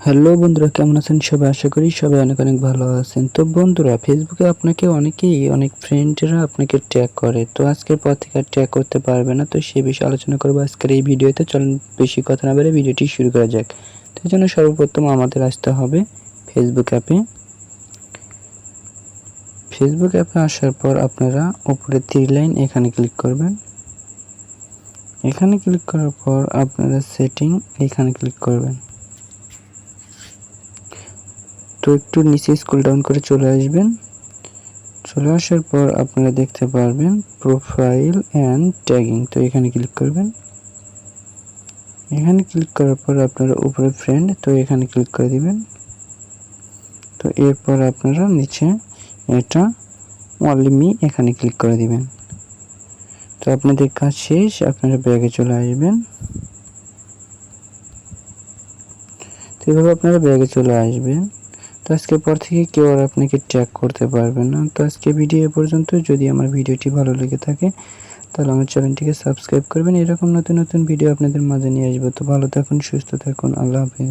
Hello বন্ধুরা, কেমন আছেন সবাই? আশা করি সবাই অনেক অনেক ভালো আছেন। তো বন্ধুরা, ফেসবুকে আপনাকে অনেক ফ্রেন্ডরা আপনাকে ট্যাগ করে। তো আজকের পর থেকে আর ট্যাগ করতে পারবে না। তো সে বিষয়ে আলোচনা করবো আজকের এই ভিডিওতে। চলুন বেশি কথা না বলে ভিডিওটি শুরু করা যাক। তো এই জন্য সর্বপ্রথম আমাদের আসতে হবে ফেসবুক অ্যাপে। ফেসবুক অ্যাপে আসার পর আপনারা উপরে 3 লাইন এখানে ক্লিক করবেন। এখানে ক্লিক করার পর আপনারা সেটিং এখানে ক্লিক করবেন। তো একটু নিচে স্ক্রল ডাউন করে চলে আসবেন। চলে আসার পর আপনারা দেখতে পারবেন প্রোফাইল অ্যান্ড ট্যাগিং। তো এখানে ক্লিক করবেন। এখানে ক্লিক করার পর আপনারা উপরে ফ্রেন্ড, তো এখানে ক্লিক করে দিবেন। তো এরপর আপনারা নিচে এটা অনলি মি এখানে ক্লিক করে দিবেন। তো আপনাদের কাজ শেষ, আপনারা ব্যাগে চলে আসবেন। তো এভাবে আপনারা ব্যাগে চলে আসবেন। তো আজকের পর থেকে কেউ আর আপনাকে ট্যাগ করতে পারবে না। তো আজকে ভিডিও এ পর্যন্ত। যদি আমার ভিডিওটি ভালো লেগে থাকে তাহলে আমার চ্যানেলটিকে সাবস্ক্রাইব করবেন। এরকম নতুন নতুন ভিডিও আপনাদের মাঝে নিয়ে আসবো। তো ভালো থাকুন, সুস্থ থাকুন, আল্লাহ হাফেজ।